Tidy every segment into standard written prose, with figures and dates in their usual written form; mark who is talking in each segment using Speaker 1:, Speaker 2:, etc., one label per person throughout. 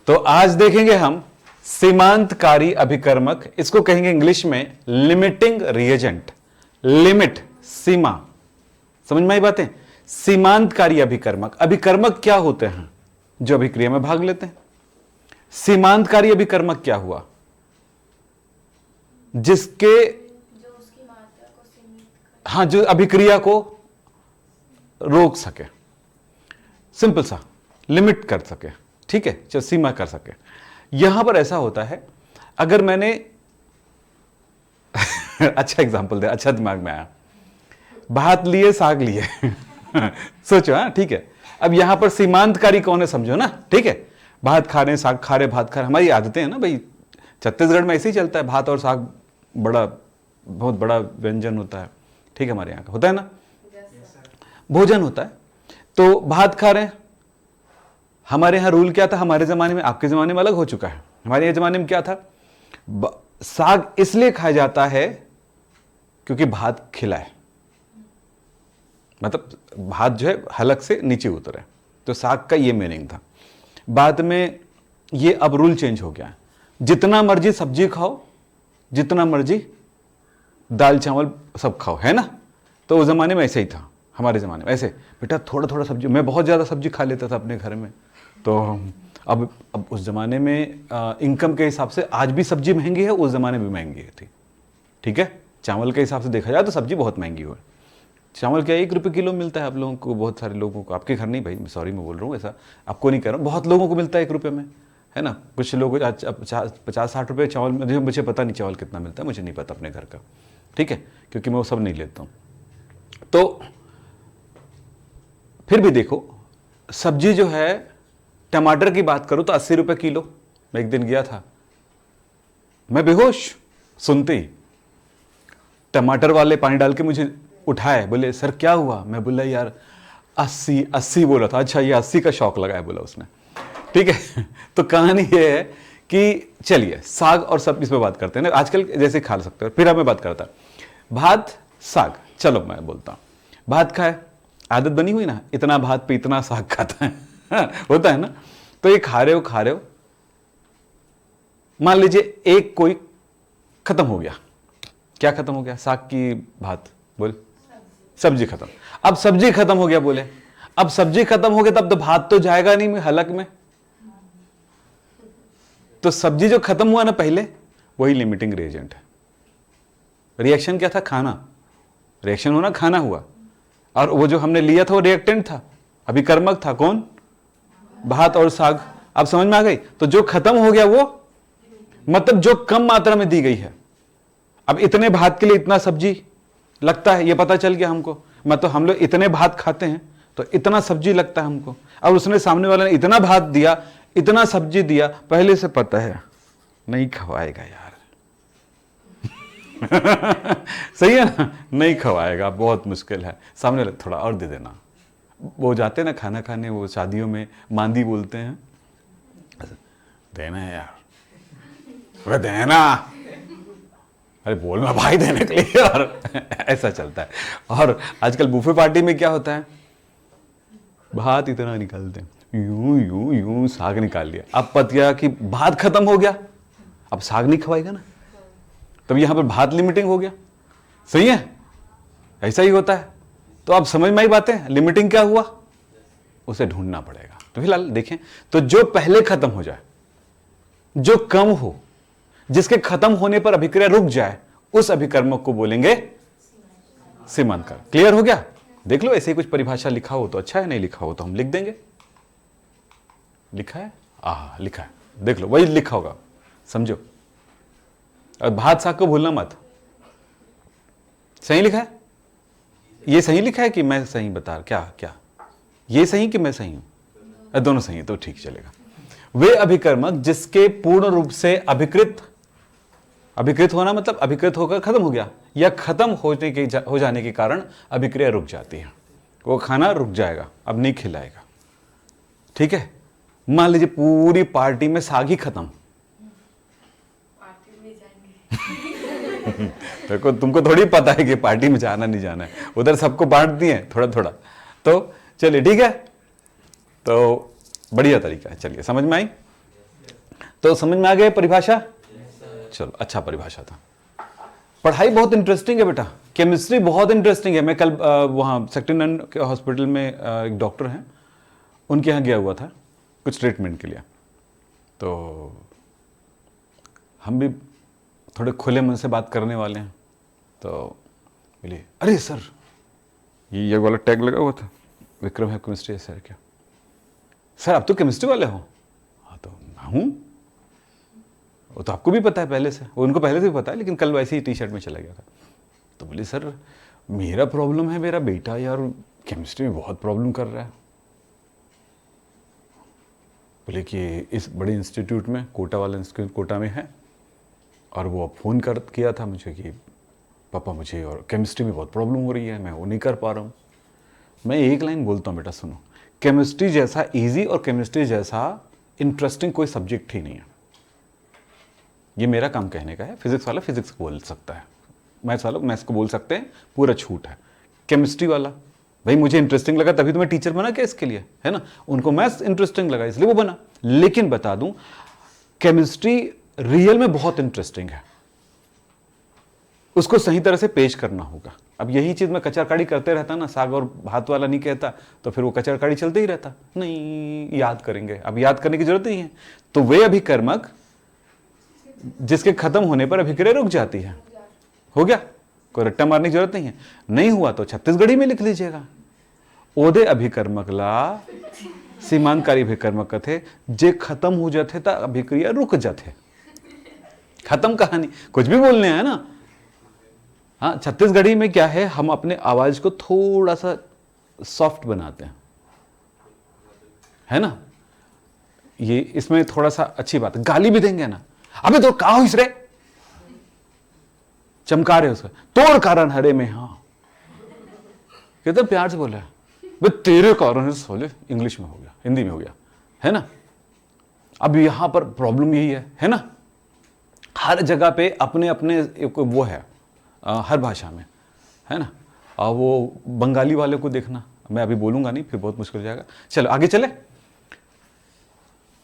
Speaker 1: तो आज देखेंगे हम सीमांतकारी अभिकर्मक, इसको कहेंगे इंग्लिश में लिमिटिंग रिएजेंट। लिमिट, सीमा, समझ में आई बातें। सीमांतकारी अभिकर्मक, अभिकर्मक क्या होते हैं? जो अभिक्रिया में भाग लेते हैं। सीमांतकारी अभिकर्मक क्या हुआ? जिसके
Speaker 2: जो उसकी मात्रा को सीमित कर,
Speaker 1: हाँ, जो अभिक्रिया को रोक सके, सिंपल सा, लिमिट कर सके, ठीक है, जो सीमा कर सके। यहां पर ऐसा होता है, अगर मैंने अच्छा एग्जांपल दे, अच्छा दिमाग में आया, भात लिए साग लिए सोचो, हाँ ठीक है। अब यहां पर सीमांतकारी कौन है समझो ना, ठीक है। भात खा रहे, साग खा रहे, भात खा रहे, हमारी आदतें हैं ना भाई, छत्तीसगढ़ में ऐसे ही चलता है, भात और साग बहुत बड़ा व्यंजन होता है, ठीक है, हमारे यहाँ का होता है ना, भोजन होता है। तो भात खा रहे हैं, हमारे यहाँ रूल क्या था, हमारे जमाने में, आपके जमाने में अलग हो चुका है। हमारे जमाने में क्या था, साग इसलिए खाया जाता है क्योंकि भात खिला है, मतलब भात जो है हलक से नीचे उतरे, तो साग का ये मीनिंग था। बाद में ये अब रूल चेंज हो गया है, जितना मर्जी सब्जी खाओ, जितना मर्जी दाल चावल सब खाओ, है ना। तो उस जमाने में ऐसे ही था, हमारे ज़माने में ऐसे, बेटा थोड़ा थोड़ा सब्जी, मैं बहुत ज़्यादा सब्जी खा लेता था अपने घर में। तो अब उस ज़माने में इनकम के हिसाब से आज भी सब्जी महंगी है, उस ज़माने में महंगी थी, ठीक है। चावल के हिसाब से देखा जाए तो सब्जी बहुत महंगी हुई। चावल क्या 1 रुपये किलो मिलता है आप लोगों को, बहुत सारे लोगों को, आपके घर नहीं भाई, सॉरी मैं बोल रहा हूँ, ऐसा आपको नहीं कह रहा हूँ, बहुत लोगों को मिलता है 1 रुपये में, है ना। कुछ लोग 50-60 रुपये चावल में, मुझे पता नहीं चावल कितना मिलता है, मुझे नहीं पता अपने घर का, ठीक है, क्योंकि मैं वो सब नहीं लेता हूँ। तो फिर भी देखो, सब्जी जो है, टमाटर की बात करूं तो 80 रुपये किलो। मैं एक दिन गया था, मैं बेहोश सुनते ही, टमाटर वाले पानी डाल के मुझे उठाए, बोले सर क्या हुआ? मैं बोला यार 80 बोला था। अच्छा ये 80 का शौक लगाया बोला उसने, ठीक है। तो कहानी ये है कि चलिए साग और सब इस पर बात करते हैं ना, आजकल जैसे खा सकते हो। फिर मैं बात करता भात साग, चलो मैं बोलता हूँ, भात खाए, आदत बनी हुई ना, इतना भात पे इतना साग खाता है होता है ना। तो ये खा रहे हो, मान लीजिए एक कोई खत्म हो गया, क्या खत्म हो गया? साग की भात, बोल सब्जी खत्म। अब सब्जी खत्म हो गया, बोले अब सब्जी खत्म हो गया, तब तो भात तो जाएगा नहीं हलक में। तो सब्जी जो खत्म हुआ ना पहले, वही लिमिटिंग रिएजेंट है। रिएक्शन क्या था? खाना, रिएक्शन होना, खाना हुआ, और वो जो हमने लिया था वो रिएक्टेंट था, अभिकर्मक था। कौन? भात और साग। अब समझ में आ गई। तो जो खत्म हो गया वो मतलब जो कम मात्रा में दी गई है। अब इतने भात के लिए इतना सब्जी लगता है, ये पता चल गया हमको, मतलब हम लोग इतने भात खाते हैं तो इतना सब्जी लगता है हमको। अब उसने, सामने वाले ने इतना भात दिया, इतना सब्जी दिया, पहले से पता है नहीं खवाएगा यार सही है ना, नहीं खवाएगा, बहुत मुश्किल है। सामने वाले थोड़ा और दे देना। वो जाते ना खाना खाने, वो शादियों में मांदी बोलते हैं, देना है यार, अरे देना, अरे बोलना भाई देने के लिए यार ऐसा चलता है। और आजकल बुफे पार्टी में क्या होता है, भात इतना निकालते हैं, यूं यूं यूं साग निकाल लिया। अब पतिया कि भात खत्म हो गया, अब साग नहीं खवाएगा ना, तब यहां पर भात लिमिटिंग हो गया। सही है, ऐसा ही होता है। तो आप समझ में आई बातें, लिमिटिंग क्या हुआ, उसे ढूंढना पड़ेगा। तो फिलहाल देखें, तो जो पहले खत्म हो जाए, जो कम हो, जिसके खत्म होने पर अभिक्रिया रुक जाए, उस अभिकर्मक को बोलेंगे सीमांतकार। क्लियर हो गया? देख लो, ऐसे ही कुछ परिभाषा लिखा हो तो अच्छा है, नहीं लिखा हो तो हम लिख देंगे। लिखा है, लिखा है, देख लो, वही लिखा होगा, समझो। और भात साग को भूलना मत। सही लिखा है? ये सही लिखा है कि मैं सही बता, क्या ये सही कि मैं सही हूं? दोनों सही है तो ठीक चलेगा। वे अभिकर्मक जिसके पूर्ण रूप से अभिकृत होना, मतलब अभिकृत होकर खत्म हो गया, या खत्म हो जाने के कारण अभिक्रिया रुक जाती है, वो खाना रुक जाएगा, अब नहीं खिलाएगा, ठीक है। मान लीजिए पूरी पार्टी में साग ही खत्म,
Speaker 2: पार्टी में जाएंगे
Speaker 1: देखो तुमको थोड़ी पता है कि पार्टी में जाना नहीं जाना है, उधर सबको बांट दिए थोड़ा थोड़ा। तो चलिए ठीक है, तो बढ़िया तरीका है, चलिए समझ में आई। तो समझ में आ गया परिभाषा? चलो, अच्छा परिभाषा था। पढ़ाई बहुत इंटरेस्टिंग है बेटा, केमिस्ट्री बहुत इंटरेस्टिंग है। मैं कल वहाँ सेक्टर के हॉस्पिटल में एक डॉक्टर हैं, उनके यहाँ गया हुआ था कुछ ट्रीटमेंट के लिए। तो हम भी थोड़े खुले मन से बात करने वाले हैं, तो बोलिए अरे सर ये वाला टैग लगा हुआ था, विक्रम है केमिस्ट्री सर। क्या सर आप तो केमिस्ट्री वाले हो? हाँ तो मैं हूँ। वो तो आपको भी पता है पहले से, वो उनको पहले से भी पता है, लेकिन कल वैसे ही टी शर्ट में चला गया था। तो बोले सर मेरा प्रॉब्लम है, मेरा बेटा यार केमिस्ट्री में बहुत प्रॉब्लम कर रहा है। बोले कि इस बड़े इंस्टीट्यूट में, कोटा वाला इंस्टीट्यूट कोटा में है, और वो फ़ोन किया था मुझे कि पापा मुझे और केमिस्ट्री में बहुत प्रॉब्लम हो रही है, मैं वो नहीं कर पा रहा हूँ। मैं एक लाइन बोलता हूँ बेटा सुनो, केमिस्ट्री जैसा इजी और केमिस्ट्री जैसा इंटरेस्टिंग कोई सब्जेक्ट ही नहीं है। ये मेरा काम कहने का है, फिजिक्स वाला फिजिक्स को बोल सकता है, मैथ्स वाला मैथ्स को बोल सकते हैं, पूरा छूट है। केमिस्ट्री वाला भाई मुझे इंटरेस्टिंग लगा तभी तो मैं टीचर बना क्या इसके लिए, है ना। उनको मैथ्स इंटरेस्टिंग लगा इसलिए वो बना। लेकिन बता दूं केमिस्ट्री रियल में बहुत इंटरेस्टिंग है, उसको सही तरह से पेश करना होगा। अब यही चीज मैं कचरकाड़ी करते रहता ना, साग और भात वाला नहीं कहता, तो फिर वो कचरकाड़ी चलते ही रहता। नहीं याद करेंगे, अब याद करने की जरूरत नहीं है। तो वे अभिकर्मक जिसके खत्म होने पर अभिक्रिया रुक जाती है, हो गया, कोई रट्टा मारने की जरूरत नहीं है। नहीं हुआ तो छत्तीसगढ़ी में लिख लीजिएगा, ओदे अभिकर्मक ला सीमांतकारी अभिकर्मक थे जे खत्म हो जाते ता अभिक्रिया रुक जाते। खत्म कहानी, कुछ भी बोलने है ना। हाँ, छत्तीसगढ़ी में क्या है, हम अपने आवाज को थोड़ा सा सॉफ्ट बनाते हैं, है ना। ये इसमें थोड़ा सा अच्छी बात है। गाली भी देंगे ना, अबे तो कहा इस रे, चमका रहे उसका, तोर कारण हरे में, हाँ कितना प्यार से बोला है, वे तेरे कारण सोले, इंग्लिश में हो गया, हिंदी में हो गया, है ना। अब यहां पर प्रॉब्लम यही है ना। हर जगह पे अपने अपने वो है, हर भाषा में, है ना। और वो बंगाली वाले को देखना, मैं अभी बोलूंगा नहीं, फिर बहुत मुश्किल हो जाएगा। चलो आगे चले,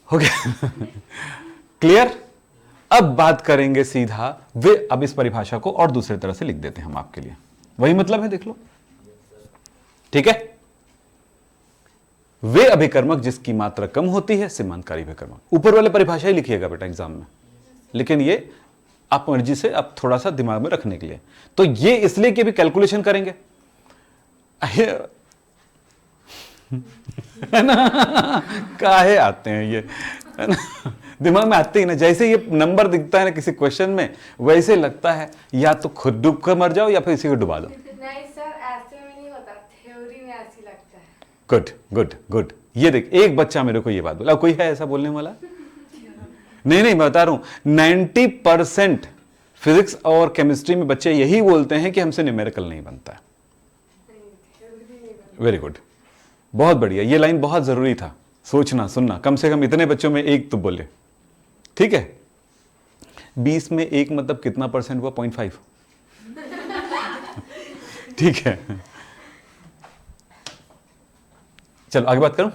Speaker 1: हो गया क्लियर। अब बात करेंगे सीधा वे, अब इस परिभाषा को और दूसरे तरह से लिख देते हैं हम आपके लिए, वही मतलब है, देख लो, ठीक है। वे अभिकर्मक जिसकी मात्रा कम होती है सीमांतकारी अभिकर्मक। ऊपर वाले परिभाषा ही लिखिएगा बेटा एग्जाम में, लेकिन ये आप मर्जी से आप थोड़ा सा दिमाग में रखने के लिए। तो ये इसलिए कि अभी कैलकुलेशन करेंगे, है ना। काहे आते हैं ये, है ना, दिमाग में आते ही ना। जैसे ये नंबर दिखता है ना किसी क्वेश्चन में, वैसे लगता है या तो खुद डूब कर मर जाओ या फिर इसी को डुबा दो।
Speaker 2: नहीं सर, ऐसे में नहीं होता, थ्योरी में ऐसी लगता है।
Speaker 1: Good good good. ये देख, एक बच्चा मेरे को ये बात बोला, कोई है ऐसा बोलने वाला? नहीं मैं बता रहा हूं 90% फिजिक्स और केमिस्ट्री में बच्चे यही बोलते हैं कि हमसे न्यूमेरिकल नहीं बनता है। वेरी गुड, बहुत बढ़िया। ये लाइन बहुत जरूरी था, सोचना सुनना, कम से कम इतने बच्चों में एक तो बोले, ठीक है। 20 में एक मतलब कितना परसेंट हुआ? 0.5 ठीक है। चलो आगे बात करूं।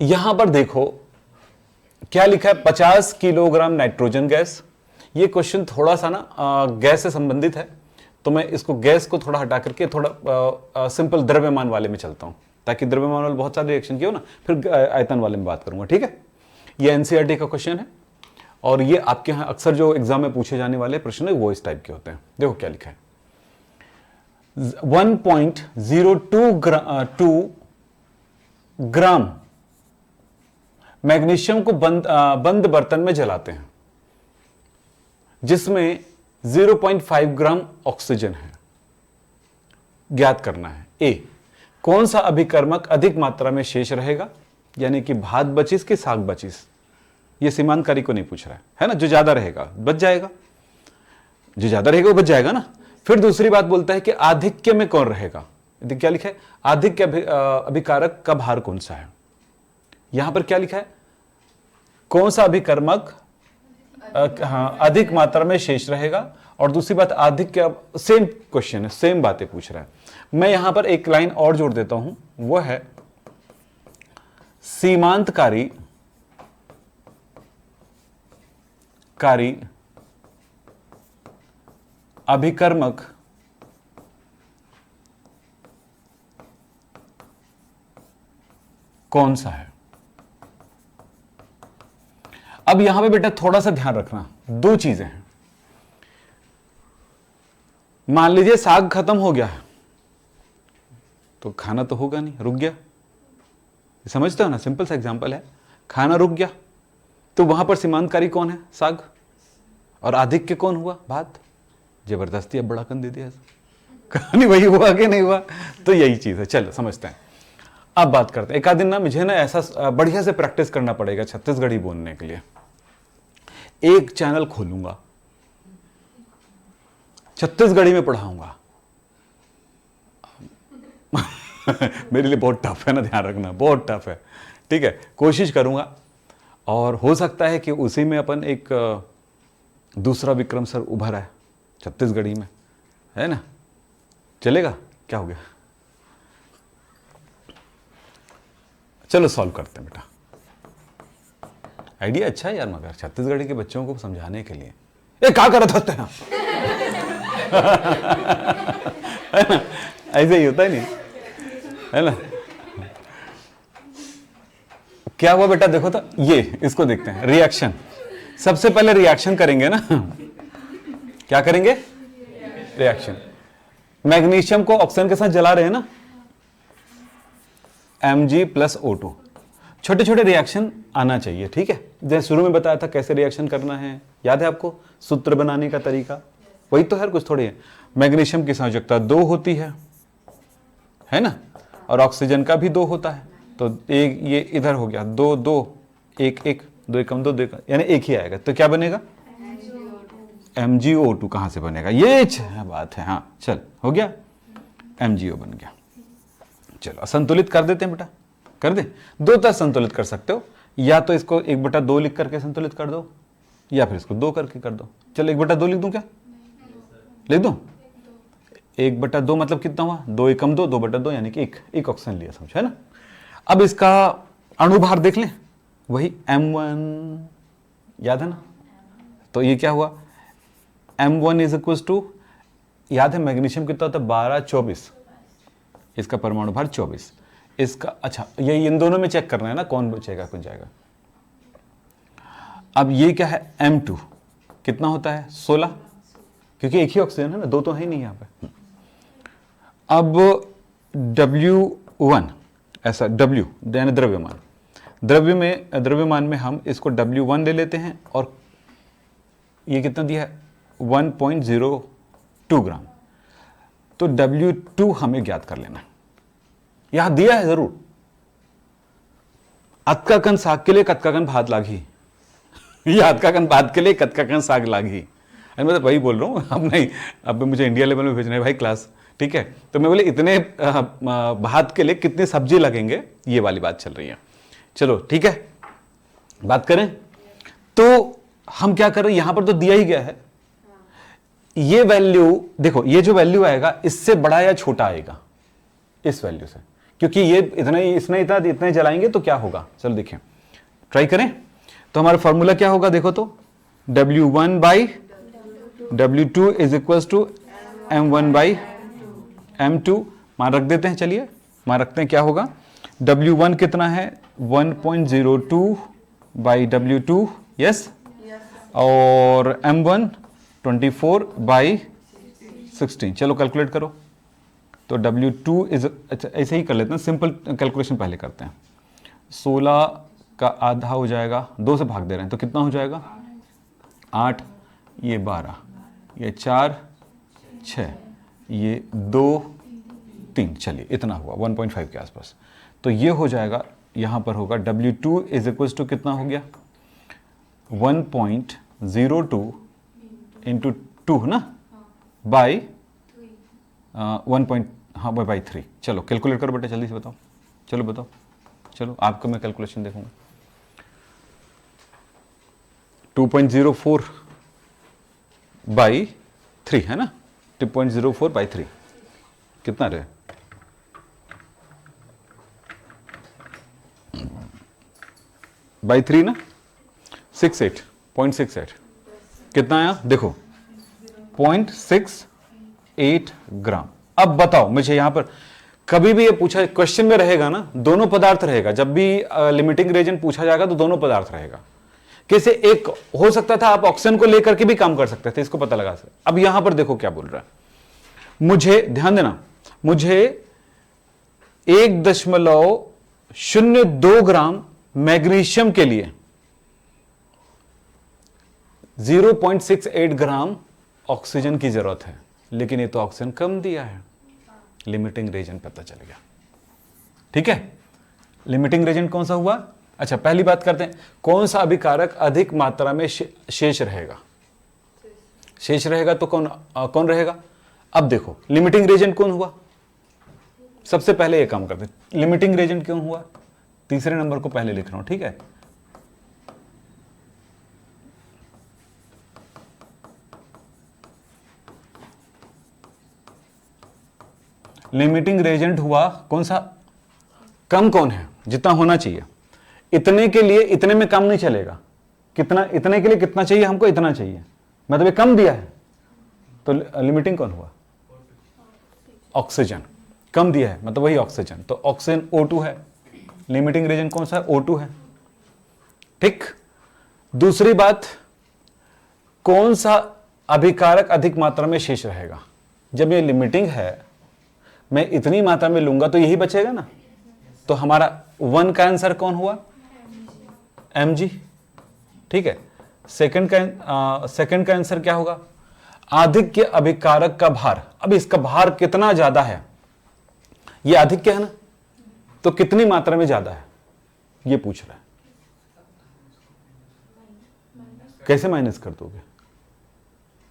Speaker 1: यहां पर देखो क्या लिखा है, 50 किलोग्राम नाइट्रोजन गैस। ये क्वेश्चन थोड़ा सा ना गैस से संबंधित है, तो मैं इसको गैस को थोड़ा हटा करके थोड़ा सिंपल द्रव्यमान वाले में चलता हूं, ताकि द्रव्यमान वाले बहुत सारे रिएक्शन किए हो ना, फिर आयतन वाले में बात करूंगा, ठीक है। ये एनसीईआरटी का क्वेश्चन है, और ये आपके यहां अक्सर जो एग्जाम में पूछे जाने वाले प्रश्न है वो इस टाइप के होते हैं। देखो क्या लिखा है, 1.02 ग्राम मैग्नीशियम को बंद बर्तन में जलाते हैं, जिसमें 0.5 ग्राम ऑक्सीजन है। ज्ञात करना है ए, कौन सा अभिकर्मक अधिक मात्रा में शेष रहेगा, यानी कि भात बचिस कि साग बचिस। ये सीमांतकारी को नहीं पूछ रहा है ना। जो ज्यादा रहेगा बच जाएगा, जो ज्यादा रहेगा वो बच जाएगा ना। फिर दूसरी बात बोलता है कि आधिक्य में कौन रहेगा। क्या लिखा है, आधिक्य अभिकारक का भार कौन सा है। यहां पर क्या लिखा है, कौन सा अभिकर्मक अधिक मात्रा में शेष रहेगा, और दूसरी बात आधिक्य। सेम क्वेश्चन है, सेम बातें पूछ रहा है। मैं यहां पर एक लाइन और जोड़ देता हूं, वो है सीमांतकारी कारी अभिकर्मक कौन सा है? अब यहां पे बेटा थोड़ा सा ध्यान रखना, दो चीजें हैं। मान लीजिए साग खत्म हो गया है तो खाना तो होगा नहीं, रुक गया। समझते हो ना, सिंपल सा एग्जांपल है, खाना रुक गया तो वहां पर सीमांतकारी कौन है? साग। और आधिक्य कौन हुआ? भात। जबरदस्ती अब बड़ाकन दे दिया, कहानी वही हुआ कि नहीं हुआ? तो यही चीज है। चलो समझते हैं। अब बात करते हैं, एक आध दिन ना मुझे ना ऐसा बढ़िया से प्रैक्टिस करना पड़ेगा छत्तीसगढ़ी बोलने के लिए। एक चैनल खोलूंगा, छत्तीसगढ़ी में पढ़ाऊंगा। मेरे लिए बहुत टफ है ना, ध्यान रखना, बहुत टफ है। ठीक है, कोशिश करूंगा और हो सकता है कि उसी में अपन एक दूसरा विक्रम सर उभर है छत्तीसगढ़ी में, है ना? चलेगा? क्या हो गया? चलो सॉल्व करते हैं बेटा। आइडिया अच्छा है यार, मगर छत्तीसगढ़ी के बच्चों को समझाने के लिए। ए क्या करत होते हैं? है ना, ऐसे ही होता है, नहीं है ना? क्या हुआ बेटा? देखो तो, ये इसको देखते हैं, रिएक्शन। सबसे पहले रिएक्शन करेंगे ना, क्या करेंगे? रिएक्शन। मैग्नीशियम को ऑक्सीजन के साथ जला रहे हैं ना, Mg+O2। छोटे छोटे रिएक्शन आना चाहिए, ठीक है? जैसे शुरू में बताया था कैसे रिएक्शन करना है, याद है आपको? सूत्र बनाने का तरीका वही तो है, कुछ थोड़ी है। मैग्नीशियम की संयोजकता 2 होती है ना? और ऑक्सीजन का भी 2 होता है, तो एक ये इधर हो गया, 2 2 1 1, 2 एकम 2 2, यानी एक ही आएगा, तो क्या बनेगा? MgO2। कहां से बनेगा? ये बात है। हाँ चल, हो गया, MgO बन गया। चलो संतुलित कर देते हैं बेटा, कर दे। दो तरह संतुलित कर सकते हो, या तो इसको 1/2 लिख करके संतुलित कर दो, या फिर इसको 2 करके कर दो। चलो 1/2 लिख दूं क्या? लिख दूं? 1/2 मतलब कितना हुआ? 2 एकम 2, 2/2, यानी कि एक ऑक्सीजन लिया, समझ, है ना? अब इसका अणुभार देख लें, वही M1, याद है ना? तो ये क्या हुआ? M1 इज इक्वल टू, याद है मैग्नीशियम कितना होता है? 12 24, इसका परमाणु भार 24, इसका, अच्छा ये इन दोनों में चेक करना है ना, कौन बचेगा कौन जाएगा। अब ये क्या है? M2 कितना होता है? 16, क्योंकि एक ही ऑक्सीजन है ना, 2 तो है ही नहीं यहां पे। अब W1, ऐसा W यानी द्रव्यमान, द्रव्यमान में हम इसको W1 ले लेते हैं, और ये कितना दिया है? 1.02 ग्राम। तो W2 हमें ज्ञात कर लेना, यहां दिया है जरूर। अतकाकन साग के लिए कतकाकन भात लागी, ये अतकाकन भात के लिए कतकाकन साग लागी। मैं तो वही बोल रहा हूं, अब नहीं, अब मुझे इंडिया लेवल में भेजना है भाई क्लास, ठीक है? तो मैं बोले इतने भात के लिए कितनी सब्जी लगेंगे, ये वाली बात चल रही है। चलो ठीक है, बात करें तो हम क्या कर रहे हैं, यहां पर तो दिया ही गया है। ये वैल्यू देखो, ये जो वैल्यू आएगा इससे बड़ा या छोटा आएगा इस वैल्यू से, क्योंकि ये इतने जलाएंगे तो क्या होगा? चलो देखिए, ट्राई करें। तो हमारा फॉर्मूला क्या होगा? देखो तो, W1 by W2 is equal to M1 by M2। मान रख देते हैं, चलिए मान रखते हैं, क्या होगा? W1 कितना है? 1.02 बाई W2, यस, और M1 24 बाई 16। चलो कैलकुलेट करो। तो W2 इज, अच्छा ऐसे ही कर लेते हैं, सिंपल कैलकुलेशन पहले करते हैं। 16 का आधा हो जाएगा, 2 से भाग दे रहे हैं तो कितना हो जाएगा? 8, ये 12, ये 4 6, ये 2 3, चलिए इतना हुआ 1.5 के आसपास। तो ये हो जाएगा, यहाँ पर होगा W2 इज इक्वल टू कितना हो गया? 1.02 इंटू 2 है ना, बाई 1.3। चलो कैलकुलेट करो बेटा, जल्दी से बताओ, चलो बताओ, चलो आपका मैं कैलकुलेशन देखूंगा। 2.04 बाई 3 है ना, 2.04 बाई 3 कितना रहे? बाई 3 ना, 68.68। कितना आया देखो 0.68 ग्राम। अब बताओ मुझे यहां पर कभी भी ये पूछा क्वेश्चन में रहेगा ना, दोनों पदार्थ रहेगा। जब भी लिमिटिंग रिएजेंट पूछा जाएगा तो दोनों पदार्थ रहेगा। कैसे एक हो सकता था आप ऑक्सीजन को लेकर के भी काम कर सकते थे, इसको पता लगा सकते। अब यहां पर देखो क्या बोल रहा है, मुझे ध्यान देना, मुझे 1.02 ग्राम मैग्नीशियम के लिए 0.68 ग्राम ऑक्सीजन की जरूरत है, लेकिन ये तो ऑक्सीजन कम दिया है। लिमिटिंग रिएजेंट पता चल गया। ठीक है, लिमिटिंग रिएजेंट कौन सा हुआ? अच्छा पहली बात करते हैं, कौन सा अभिकारक अधिक मात्रा में शेष रहेगा? शेष रहेगा तो कौन रहेगा? अब देखो लिमिटिंग रिएजेंट कौन हुआ? सबसे पहले ये काम करते हैं, लिमिटिंग रिएजेंट क्यों हुआ? तीसरे नंबर को पहले लिख रहा हूं, ठीक है। लिमिटिंग रिएजेंट हुआ कौन सा? कम कौन है? जितना होना चाहिए। इतने के लिए इतने में काम नहीं चलेगा। कितना? इतने के लिए कितना चाहिए हमको? इतना चाहिए, मतलब ये कम दिया है, तो लिमिटिंग कौन हुआ? ऑक्सीजन। कम दिया है मतलब वही ऑक्सीजन, तो ऑक्सीजन O2 है। लिमिटिंग रिएजेंट कौन सा है? O2 है। ठीक। दूसरी बात, कौन सा अभिकारक अधिक मात्रा में शेष रहेगा? जब ये लिमिटिंग है, मैं इतनी मात्रा में लूंगा तो यही बचेगा ना। तो हमारा 1 का आंसर कौन हुआ? Mg। ठीक है। सेकंड का आंसर क्या होगा? आधिक्य अभिकारक का भार। अब इसका भार कितना ज्यादा है? ये आधिक्य है ना, तो कितनी मात्रा में ज्यादा है ये पूछ रहा है। कैसे माइनस कर दोगे?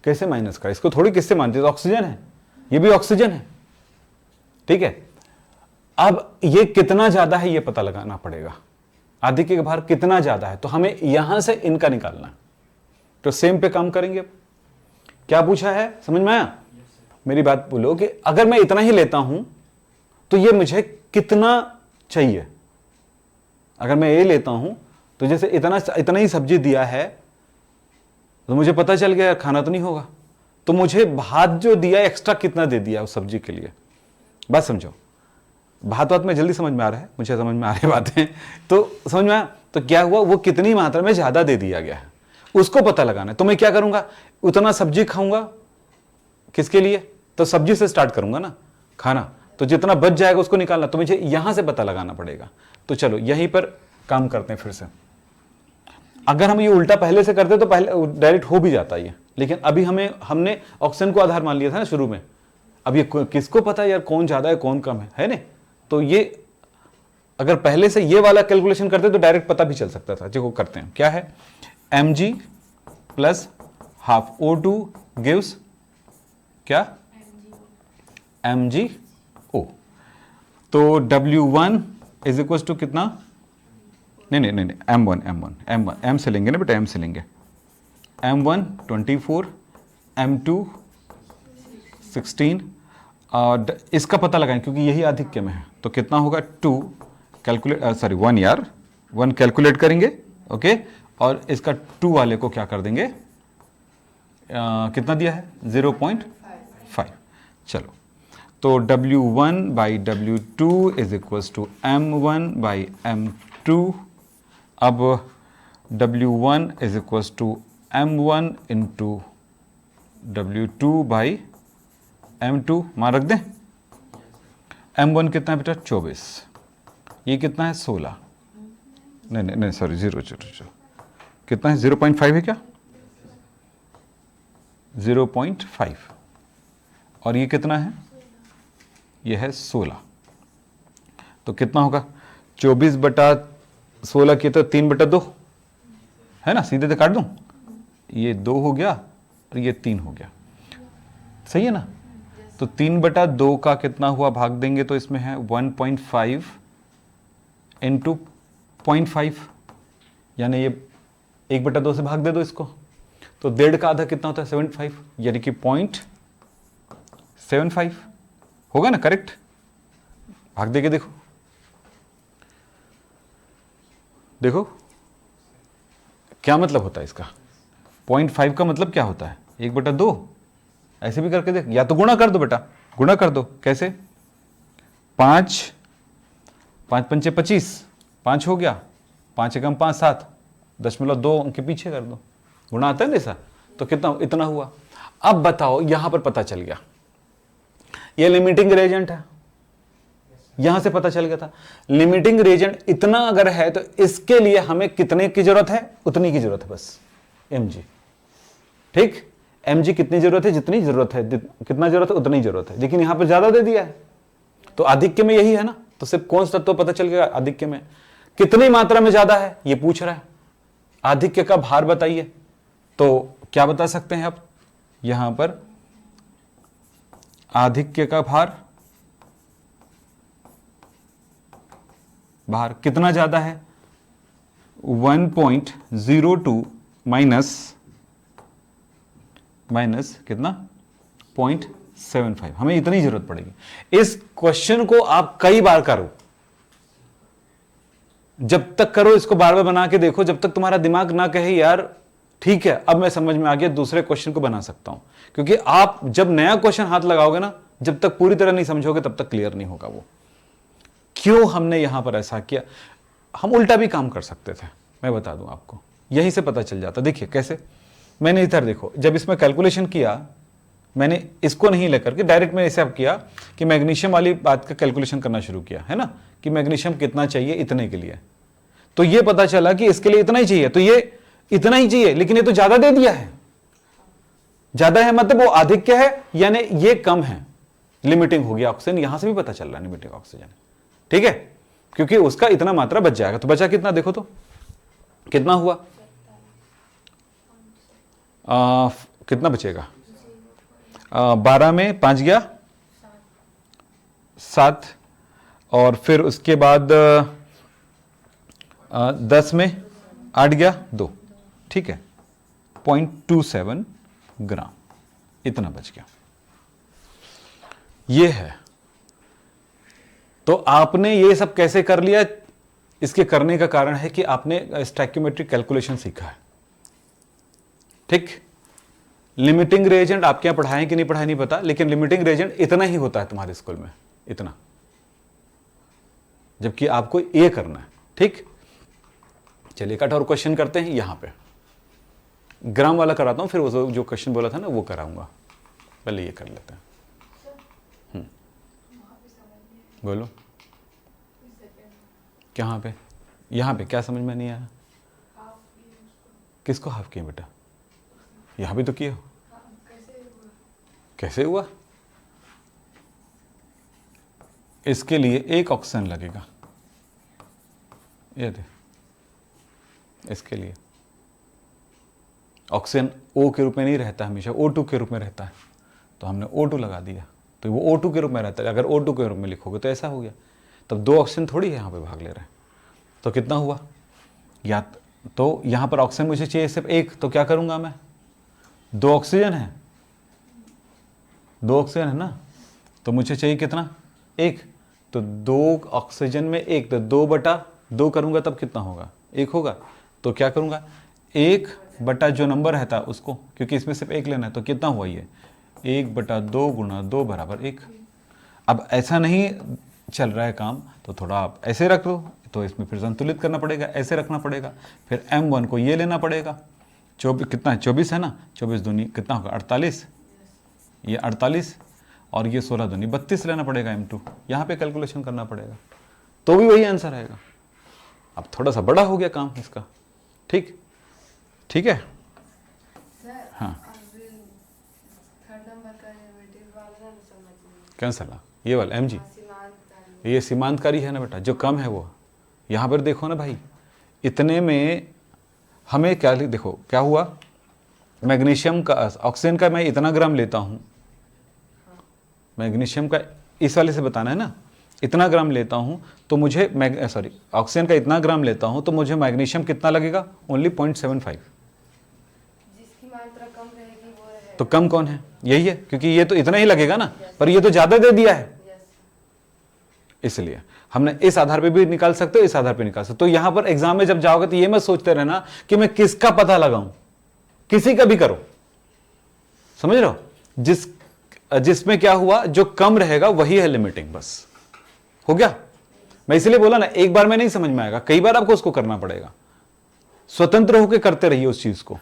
Speaker 1: कैसे माइनस कर? इसको थोड़ी किससे मानते? तो ऑक्सीजन है, ये भी ऑक्सीजन है। ठीक है। अब ये कितना ज्यादा है ये पता लगाना पड़ेगा। आधिक्य का भार कितना ज्यादा है, तो हमें यहां से इनका निकालना है। तो सेम पे काम करेंगे। क्या पूछा है, समझ में आया? मेरी बात बोलो कि अगर मैं इतना ही लेता हूं तो ये मुझे कितना चाहिए? अगर मैं ये लेता हूं तो जैसे इतना ही सब्जी दिया है तो मुझे पता चल गया खाना तो नहीं होगा, तो मुझे भात जो दिया एक्स्ट्रा कितना दे दिया उस सब्जी के लिए। बात समझो, बात में जल्दी समझ में आ रहा है, मुझे समझ में आ रही बातें, तो समझ में आया? तो क्या हुआ, वो कितनी मात्रा में ज्यादा दे दिया गया है उसको पता लगाना है। तो मैं क्या करूंगा, उतना सब्जी खाऊंगा। किसके लिए? तो सब्जी से स्टार्ट करूंगा ना खाना, तो जितना बच जाएगा उसको निकालना, तो मुझे यहां से पता लगाना पड़ेगा। तो चलो यहीं पर काम करते हैं फिर से। अगर हम ये उल्टा पहले से करते तो पहले डायरेक्ट हो भी जाता ये, लेकिन अभी हमने ऑक्सीजन को आधार मान लिया था ना शुरू में। अब ये किसको पता है यार कौन ज्यादा है कौन कम है ना? तो ये अगर पहले से ये वाला कैलकुलेशन करते तो डायरेक्ट पता भी चल सकता था। जो करते हैं क्या है, Mg plus half O2 gives क्या? MgO। तो W1 इज इक्वल टू कितना? नहीं, M1 M से लेंगे ना बेटा, M से लेंगे। M1 24, M2 16, और इसका पता लगाएं क्योंकि यही आधिक्य में है। तो कितना होगा? 1 कैलकुलेट करेंगे, ओके। और इसका 2 वाले को क्या कर देंगे? कितना दिया है? 0.5। चलो, तो W1 by W2 is equal to M1 by M2। अब W1 is equal to M1 into W2 by M2। मान रख दें। M1 कितना है बेटा? 24। ये कितना है? 16। नहीं सॉरी, 0 कितना है? 0.5 है क्या? 0.5। और ये कितना है? ये है 16। तो कितना होगा? 24/16 की तो 3/2 है ना, सीधे तो काट दूं। ये 2 हो गया और ये 3 हो गया, सही है ना? तो 3/2 का कितना हुआ? भाग देंगे तो इसमें है 1.5 इंटू 0.5, यानी ये 1/2 से भाग दे दो इसको, तो 1.5 का आधा कितना होता है? 75, यानी कि 0.75 होगा ना, करेक्ट? भाग देके देखो, देखो क्या मतलब होता है इसका। 0.5 का मतलब क्या होता है? 1/2। ऐसे भी करके देख, या तो गुणा कर दो बेटा, गुणा कर दो। कैसे? 5 5 पंचे 25, 5 हो गया, 5 एकम 5 7, 0.2 अंक के पीछे कर दो। गुणा आता है ना ऐसा, तो कितना? इतना हुआ। अब बताओ, यहां पर पता चल गया ये लिमिटिंग रेजेंट है, यहां से पता चल गया था लिमिटिंग रेजेंट इतना अगर है तो इसके लिए हमें कितने की जरूरत है? उतनी की जरूरत है बस, mg। ठीक, mg कितनी जरूरत है? जितनी जरूरत है। कितना जरूरत है? उतनी जरूरत है। लेकिन यहां पर ज्यादा दे दिया है, तो आधिक्य में यही है ना, तो सिर्फ कौन सा तत्व पता चल गया? आधिक्य में कितनी मात्रा में ज्यादा है ये पूछ रहा है। आधिक्य का भार बताइए, तो क्या बता सकते हैं आप? यहां पर आधिक्य का भार कितना ज्यादा है? 1.02 माइनस कितना? 0.75। हमें इतनी जरूरत पड़ेगी। इस क्वेश्चन को आप कई बार करो, जब तक करो इसको बार बार बना के देखो, जब तक तुम्हारा दिमाग ना कहे यार ठीक है अब मैं समझ में आ गया, दूसरे क्वेश्चन को बना सकता हूं। क्योंकि आप जब नया क्वेश्चन हाथ लगाओगे ना, जब तक पूरी तरह नहीं समझोगे तब तक क्लियर नहीं होगा वो। क्यों हमने यहां पर ऐसा किया? हम उल्टा भी काम कर सकते थे, मैं बता दूं आपको, यहीं से पता चल जाता। देखिए कैसे, मैंने इधर देखो, जब इसमें कैलकुलेशन किया, मैंने इसको नहीं लेकर के डायरेक्ट मैंने इसे अब किया कि मैग्नीशियम वाली बात का कैलकुलेशन करना शुरू किया, है ना, कि मैग्नीशियम कितना चाहिए इतने के लिए। तो ये पता चला कि इसके लिए इतना ही चाहिए, तो ये इतना ही चाहिए, लेकिन ये तो ज्यादा दे दिया है। ज्यादा है मतलब वो आधिक्य है, यानी ये कम है, लिमिटिंग हो गया ऑक्सीजन। यहां से भी पता चल रहा है लिमिटिंग ऑक्सीजन, ठीक है, क्योंकि उसका इतना मात्रा बच जाएगा। तो बचा कितना? देखो तो कितना हुआ? कितना बचेगा? 12 में 5 गया 7, और फिर उसके बाद 10 में 8 गया 2, ठीक है, 0.27 ग्राम इतना बच गया। ये है। तो आपने ये सब कैसे कर लिया? इसके करने का कारण है कि आपने स्टैक्योमेट्रिक कैलकुलेशन सीखा है। ठीक, लिमिटिंग रेजेंट आपके यहां पढ़ाएं कि नहीं पढ़ाएं नहीं पता, लेकिन लिमिटिंग रेजेंट इतना ही होता है तुम्हारे स्कूल में, इतना, जबकि आपको ये करना है। ठीक, चलिए कट और क्वेश्चन करते हैं। यहां पे ग्राम वाला कराता हूं, फिर वो जो क्वेश्चन बोला था ना वो कराऊंगा। पहले ये कर लेते हैं। बोलो कहाँ पे? यहाँ पे क्या समझ में नहीं आया? किसको हाफ किया बेटा? यहाँ भी तो किया। कैसे हुआ? इसके लिए एक ऑक्सीजन लगेगा, ये दे, इसके लिए ऑक्सीजन O के रूप में नहीं रहता, हमेशा O2 के रूप में रहता है, तो हमने O2 लगा दिया, तो वो O2 के रूप में रहता है। अगर O2 के रूप में लिखोगे तो ऐसा हो गया, तब 2 ऑक्सीजन थोड़ी है यहाँ पे भाग ले रहे हैं। तो कितना हुआ? या तो यहाँ पर ऑक्सीजन मुझे चाहिए सिर्फ 1, तो क्या करूँगा मैं? 2 ऑक्सीजन है, 2 ऑक्सीजन है ना, तो मुझे चाहिए कितना? 1, तो 2 ऑक्सीजन में 1, तो 2/2 करूँगा तब कितना होगा? 1 होगा। तो क्या करूँगा? 1/, जो नंबर रहता है उसको, क्योंकि इसमें सिर्फ 1 लेना है, तो कितना हुआ ये? 1/2 गुणा 2 बराबर 1। अब ऐसा नहीं चल रहा है काम, तो थोड़ा आप ऐसे रख दो, तो इसमें फिर संतुलित करना पड़ेगा, ऐसे रखना पड़ेगा। फिर M1 को ये लेना पड़ेगा, 24 कितना है? 24 है ना, 24 दूनी कितना होगा? 48, ये 48, और ये 16 दूनी 32 लेना पड़ेगा M2। यहाँ पे कैलकुलेशन करना पड़ेगा, तो भी वही आंसर आएगा। अब थोड़ा सा बड़ा हो गया काम इसका। ठीक, ठीक है। हाँ, कौन सा? ये वाला mg, ये सीमांतकारी है ना बेटा, जो कम है वो। यहाँ पर देखो ना भाई, इतने में हमें क्या, देखो क्या हुआ, मैग्नीशियम का, ऑक्सीजन का मैं इतना ग्राम लेता हूँ, मैग्नीशियम का इस वाले से बताना है ना, इतना ग्राम लेता हूँ तो मुझे ऑक्सीजन का इतना ग्राम लेता हूँ तो मुझे मैग्नीशियम कितना लगेगा? ओनली 0.75।
Speaker 2: जिसकी मात्रा कम रहेगी वो रहेगा।
Speaker 1: तो कम कौन है? यही है, क्योंकि ये तो इतना ही लगेगा ना, पर ये तो ज्यादा दे दिया है, इसलिए हमने इस आधार पे भी निकाल सकते हो, इस आधार पे निकाल सकते हो। तो यहां पर एग्जाम में जब जाओगे तो ये मत सोचते रहना कि मैं किसका पता लगाऊं, किसी का भी करो, समझ रहे हो? जिसमें क्या हुआ, जो कम रहेगा वही है लिमिटिंग, बस हो गया। मैं इसलिए बोला ना, एक बार में नहीं समझ में आएगा, कई बार आपको उसको करना पड़ेगा। स्वतंत्र होकर करते रहिए उस चीज को,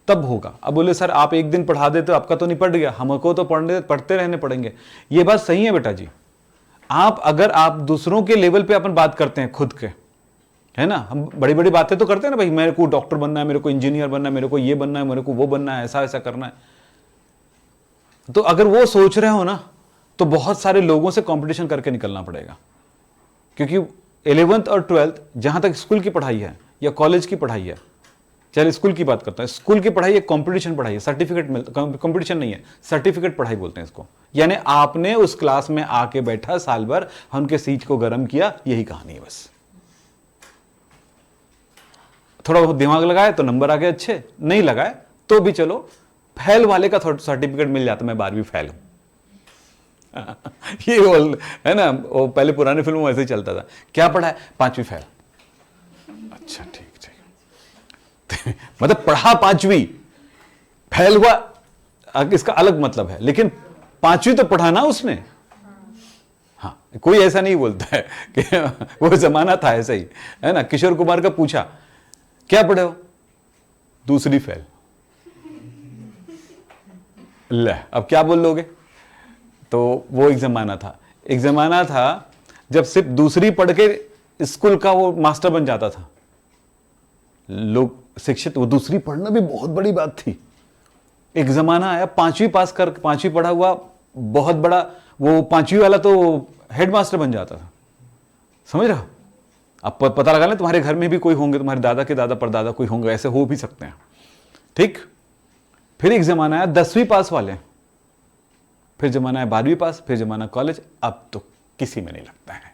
Speaker 1: तब होगा। अब बोले सर आप एक दिन पढ़ा दे तो आपका तो निपट गया, हमको तो पढ़ते रहने पड़ेंगे। ये बात सही है बेटा जी। अगर आप दूसरों के लेवल पे अपन बात करते हैं खुद के, है ना, हम बड़ी बड़ी बातें तो करते हैं ना, भाई मेरे को डॉक्टर बनना है, मेरे को इंजीनियर बनना है, मेरे को ये बनना है, मेरे को वो बनना है, ऐसा ऐसा करना है। तो अगर वो सोच रहे हो ना, तो बहुत सारे लोगों से कंपटीशन करके निकलना पड़ेगा, क्योंकि 11th और 12th जहां तक स्कूल की पढ़ाई है या कॉलेज की पढ़ाई है, चलिए स्कूल की बात करता है, स्कूल की पढ़ाई एक कंपटीशन पढ़ाई है, सर्टिफिकेट मिलता, कंपटीशन नहीं है, सर्टिफिकेट पढ़ाई बोलते हैं इसको। यानी आपने उस क्लास में आके बैठा साल भर, उनके सीट को गर्म किया, यही कहानी है बस। थोड़ा बहुत दिमाग लगाए तो नंबर आ गए अच्छे, नहीं लगाए तो भी चलो, फेल वाले का सर्टिफिकेट मिल जाता, मैं 12वीं फेल हूं। ये बोल है ना, वो पहले पुराने फिल्मों में ऐसे ही चलता था, क्या पढ़ा है, 5वीं फेल। अच्छा ठीक ठीक मतलब पढ़ा 5वीं, फेल हुआ इसका अलग मतलब है, लेकिन 5वीं तो पढ़ा ना उसने। हाँ, कोई ऐसा नहीं बोलता है कि वो जमाना था ऐसा ही, है ना। किशोर कुमार का पूछा क्या पढ़े हो, 2री फेल। ले अब क्या बोल लोगे। तो वो एक जमाना था जब सिर्फ 2री पढ़ के स्कूल का वो मास्टर बन जाता था, लोग शिक्षित। वो 2री पढ़ना भी बहुत बड़ी बात थी। एक जमाना आया 5वीं पास कर, 5वीं पढ़ा हुआ बहुत बड़ा, वो 5वीं वाला तो हेडमास्टर बन जाता था, समझ रहे हो। अब पता लगा ना, तुम्हारे घर में भी कोई होंगे, तुम्हारे दादा के दादा परदादा कोई होंगे, ऐसे हो भी सकते हैं, ठीक। फिर एक जमाना आया 10वीं पास वाले, फिर जमाना है 12वीं पास, फिर जमाना कॉलेज। अब तो किसी में नहीं लगता है,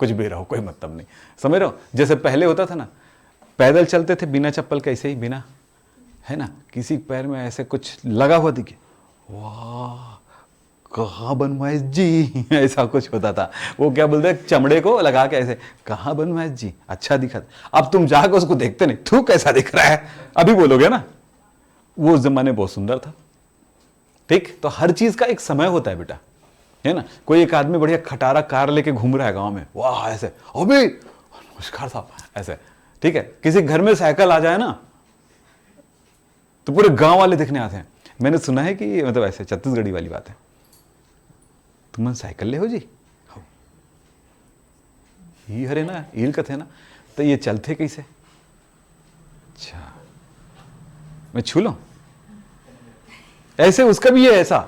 Speaker 1: कुछ भी रहो कोई मतलब नहीं, समझ रहे हो। जैसे पहले होता था ना, पैदल चलते थे बिना चप्पल के, ऐसे ही बिना, है ना, किसी पैर में ऐसे कुछ लगा हुआ दिखे, वाह कहाँ बनवाइश जी, ऐसा कुछ होता था। वो क्या बोलते हैं, चमड़े को लगा के ऐसे, कहाँ बनवाइश जी, अच्छा दिखा। अब तुम जाकर उसको देखते नहीं, थू कैसा दिख रहा है, अभी बोलोगे ना। वो जमाने बहुत सुंदर था, ठीक। तो हर चीज का एक समय होता है बेटा, है ना। कोई एक आदमी बढ़िया खटारा कार लेके घूम रहा है गांव में, वाह ऐसे, अबे नमस्कार साहब, ऐसे, ठीक है। किसी घर में साइकिल आ जाए ना, तो पूरे गांव वाले दिखने आते हैं। मैंने सुना है कि मतलब ऐसे छत्तीसगढ़ी वाली बात है, तुम साइकिल ले हो जी, ही हरे ना ईल कथे ना, तो ये चलते कैसे, अच्छा मैं छू लूं ऐसे, उसका भी ये ऐसा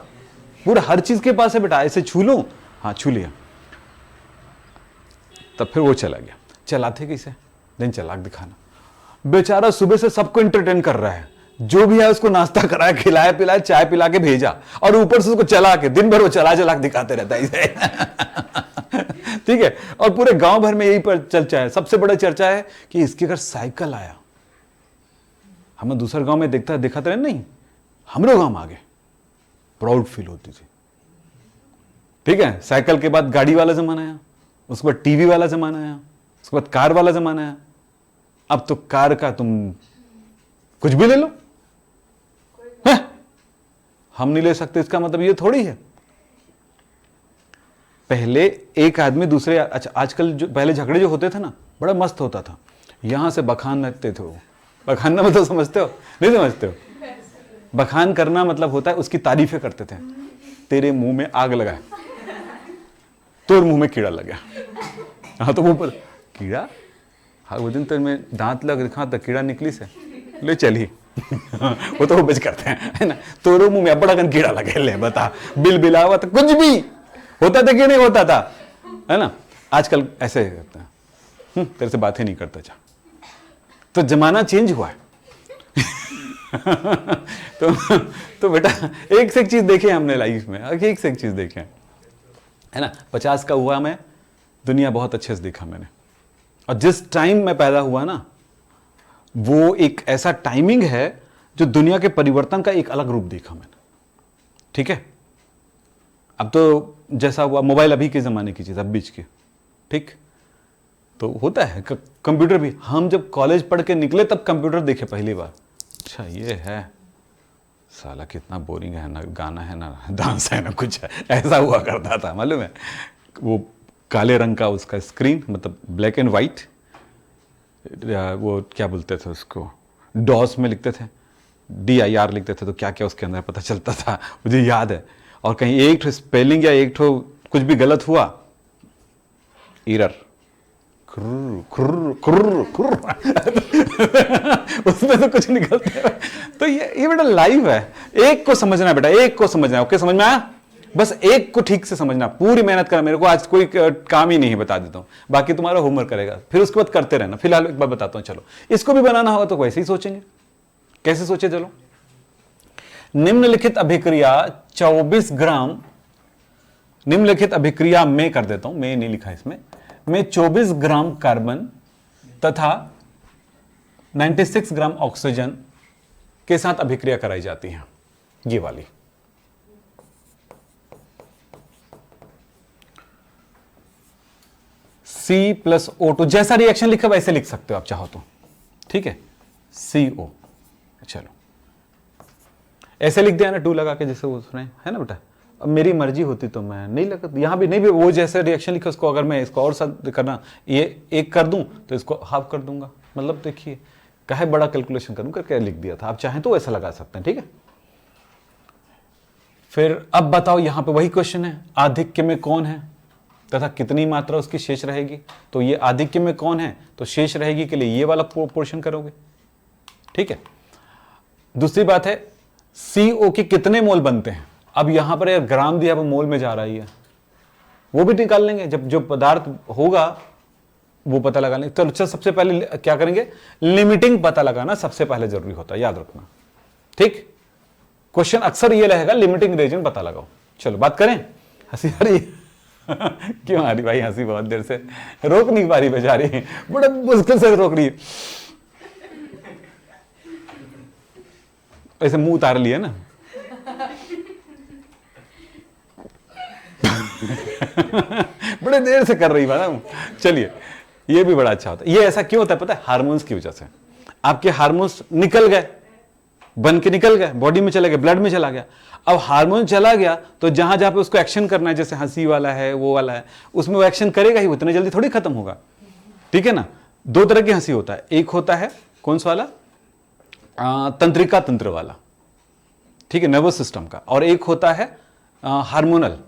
Speaker 1: पूरा हर चीज के पास है बेटा, ऐसे छू लूं, हाँ छू लिया। तब फिर वो चला गया। चलाते कैसे, दिन चलाक दिखाना। बेचारा सुबह से सबको एंटरटेन कर रहा है, जो भी है उसको नाश्ता कराया, खिलाया पिलाया, चाय पिला के भेजा, और ऊपर से उसको चला के दिन भर वो चलाक दिखाते रहता है। ठीक है। और पूरे गांव भर में यही पर चर्चा है, सबसे बड़ा चर्चा है कि इसके घर साइकिल आया। हमें दूसरे गांव में दिखाते रहे, नहीं हमरे गांव में आ गए, प्राउड फील होती थी, ठीक है। साइकिल के बाद गाड़ी वाला जमाना आया, उसके बाद टीवी वाला जमाना आया, उसके बाद कार वाला जमाना आया। अब तो कार का तुम कुछ भी ले लो, है? हम नहीं ले सकते, इसका मतलब ये थोड़ी है। पहले एक आदमी दूसरे, अच्छा आजकल जो पहले झगड़े जो होते थे ना, बड़ा मस्त होता था, यहां से बखान लगते थे। वो बखानना मतलब समझते हो, नहीं समझते हो। बखान करना मतलब होता है उसकी तारीफें करते थे। तेरे मुंह में आग लगा, तोर मुंह में कीड़ा लग गया, हाँ तो वो कीड़ा, हाँ वो दिन तेरे में दांत लग रखा था, कीड़ा निकली से ले चली। वो तो वो बच करते हैं, है ना। तोरो मुंह में बड़ा कीड़ा लगे, ले बता, बिल बिलावा तो कुछ भी होता था कि नहीं होता था, है ना। आजकल ऐसे करते हैं, तेरे से बात ही नहीं करता। जा तो जमाना चेंज हुआ है। तो बेटा एक से एक चीज देखे हमने लाइफ में, एक से एक चीज देखे, है ना। 50 का हुआ मैं, दुनिया बहुत अच्छे से देखा मैंने। और जिस टाइम मैं पैदा हुआ ना, वो एक ऐसा टाइमिंग है जो दुनिया के परिवर्तन का एक अलग रूप देखा मैंने, ठीक है। अब तो जैसा हुआ, मोबाइल अभी के जमाने की चीज, अब बीच की, ठीक। तो होता है कंप्यूटर भी, हम जब कॉलेज पढ़ के निकले तब कंप्यूटर देखे पहली बार। अच्छा ये है, साला कितना बोरिंग है ना, गाना है ना डांस है ना कुछ है, ऐसा हुआ करता था मालूम है। वो काले रंग का उसका स्क्रीन, मतलब ब्लैक एंड वाइट, वो क्या बोलते थे उसको, डॉस में लिखते थे, DIR लिखते थे, तो क्या क्या उसके अंदर पता चलता था मुझे याद है। और कहीं एक ठो स्पेलिंग या एक ठो कुछ भी गलत हुआ, एरर, उसमें तो कुछ निकलता है। तो ये बेटा लाइव है, एक को समझना है बेटा, एक को समझना है। ओके, समझ में आया? बस एक को ठीक से समझना, पूरी मेहनत करना। मेरे को आज कोई काम ही नहीं है, बता देता हूं, बाकी तुम्हारा होमवर्क करेगा, फिर उसके बाद करते रहना। फिलहाल एक बार बताता हूं, चलो इसको भी बनाना होगा तो वैसे ही सोचेंगे। कैसे सोचे? चलो, निम्नलिखित अभिक्रिया 24 ग्राम, निम्नलिखित अभिक्रिया में कर देता हूं, मैं नहीं लिखा इसमें, में 24 ग्राम कार्बन तथा 96 ग्राम ऑक्सीजन के साथ अभिक्रिया कराई जाती है, ये वाली। C+O2, जैसा रिएक्शन लिखा वैसे लिख सकते हो आप चाहो तो, ठीक है। CO, चलो ऐसे लिख दिया ना, 2 लगा के, जैसे उसने, है ना बेटा। अब मेरी मर्जी होती तो मैं नहीं लगा, यहां भी नहीं, भी वो जैसे रिएक्शन लिखा उसको अगर मैं इसको और साथ करना, ये एक कर दूं तो इसको हाफ कर दूंगा। मतलब देखिए काहे बड़ा कैलकुलेशन करूं करके लिख दिया था। आप चाहें तो ऐसा लगा सकते हैं, ठीक है। फिर अब बताओ, यहां पे वही क्वेश्चन है, आधिक्य में कौन है तथा कितनी मात्रा उसकी शेष रहेगी। तो ये आधिक्य में कौन है, तो शेष रहेगी के लिए ये वाला पोर्शन करोगे, ठीक है। दूसरी बात है, CO के कितने मोल बनते हैं। अब यहां पर यार ग्राम दिया, अब मोल में जा रही है, वो भी निकाल लेंगे जब जो पदार्थ होगा वो पता लगा लेंगे। तो अच्छा, सबसे पहले क्या करेंगे, लिमिटिंग पता लगाना सबसे पहले जरूरी होता है, याद रखना, ठीक। क्वेश्चन अक्सर ये रहेगा, लिमिटिंग रीजन पता लगाओ। चलो बात करें। हंसी आ रही क्यों आ रही भाई हंसी? बहुत देर से रोक नहीं पा रही बेचारी, बड़े मुश्किल से रोक रही है। ऐसे मुंह उतार लिया ना बड़े देर से कर रही बात। चलिए, ये भी बड़ा अच्छा होता है। ये ऐसा क्यों होता है पता है? हार्मोन्स की वजह से। आपके हार्मोन्स निकल गए, बन के निकल गए, बॉडी में चले गए, ब्लड में चला गया। अब हार्मोन चला गया तो जहां जहां पे उसको एक्शन करना है, जैसे हंसी वाला है, वो वाला है, उसमें वो एक्शन करेगा ही, उतने जल्दी थोड़ी खत्म होगा, ठीक है ना। 2 तरह की हंसी होता है, एक होता है कौन सा वाला, तंत्रिका तंत्र वाला, ठीक है, नर्वस सिस्टम का, और एक होता है हार्मोनल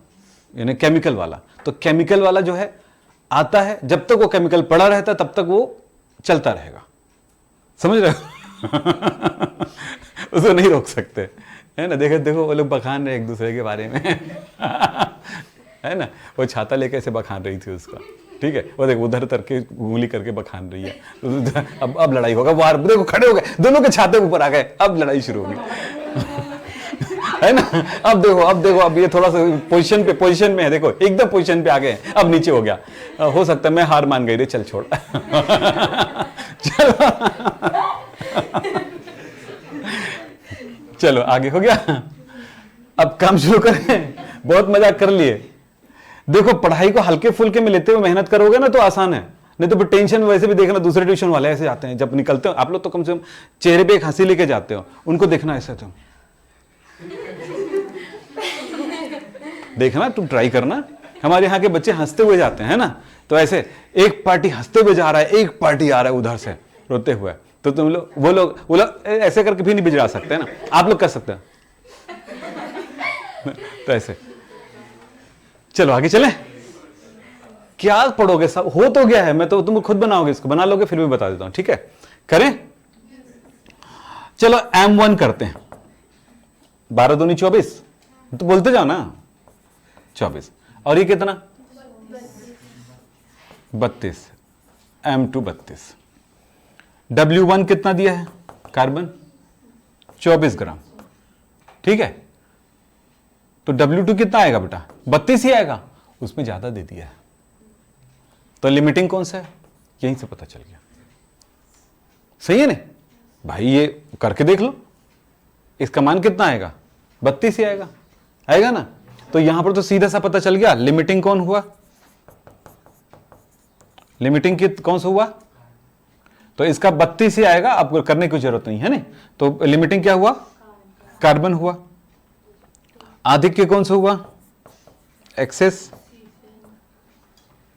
Speaker 1: यानी केमिकल वाला। तो केमिकल वाला जो है आता है, जब तक वो केमिकल पड़ा रहता है तब तक वो चलता रहेगा, समझ रहे हो उसको नहीं रोक सकते, है ना। देखो देखो, वो लोग बखान रहे एक दूसरे के बारे में है ना। वो छाता लेके ऐसे बखान रही थी उसका, ठीक है। वो देखो उधर करके उंगली करके बखान रही है। अब लड़ाई होगा, वार देखो खड़े हो गए, दोनों के छाते ऊपर आ गए, अब लड़ाई शुरू होगी है ना। अब देखो, अब ये थोड़ा सा पोजीशन में है, देखो एकदम पोजीशन पे आ गए, अब नीचे हो गया। हो सकता है मैं हार मान गई रे, चल छोड़ चलो आगे हो गया। अब काम शुरू करें। बहुत मजाक कर लिए। देखो पढ़ाई को हल्के फुल्के में लेते हुए मेहनत करोगे ना तो आसान है, नहीं तो फिर टेंशन। वैसे भी देखना दूसरे ट्यूशन वाले ऐसे जाते हैं, जब निकलते हो आप लोग तो कम से कम चेहरे पे एक हंसी लेके जाते हो, उनको देखना ऐसे तो देखना, तुम ट्राई करना। हमारे यहाँ के बच्चे हंसते हुए जाते हैं ना, तो ऐसे एक पार्टी हंसते हुए जा रहा है, एक पार्टी आ रहा है उधर से रोते हुए, तो तुम लोग वो लोग ऐसे करके भी नहीं बिजड़ा सकते ना, आप लोग कर सकते हैं तो ऐसे। चलो आगे चलें। क्या पढ़ोगे, सब हो तो गया है, मैं तो तुम खुद बनाओगे, इसको बना लोगे, फिर भी बता देता हूं, ठीक है। करें, चलो M1 करते हैं। 12 दूनी 24, तो बोलते जाओ ना, 24। और ये कितना, 32, M2 32। W1 कितना दिया है, कार्बन 24 ग्राम, ठीक है। तो W2 कितना आएगा बेटा, 32 ही आएगा, उसमें ज्यादा दे दिया है। तो लिमिटिंग कौन सा है, यहीं से पता चल गया। सही है ना भाई, ये करके देख लो, इसका मान कितना आएगा, 32 ही आएगा, आएगा ना। तो यहां पर तो सीधा सा पता चल गया लिमिटिंग कौन हुआ, लिमिटिंग कौन सा हुआ, तो इसका 32 ही आएगा, आपको करने की जरूरत नहीं है ना। तो लिमिटिंग क्या हुआ, कार्बन हुआ, आधिक्य कौन सा हुआ, एक्सेस,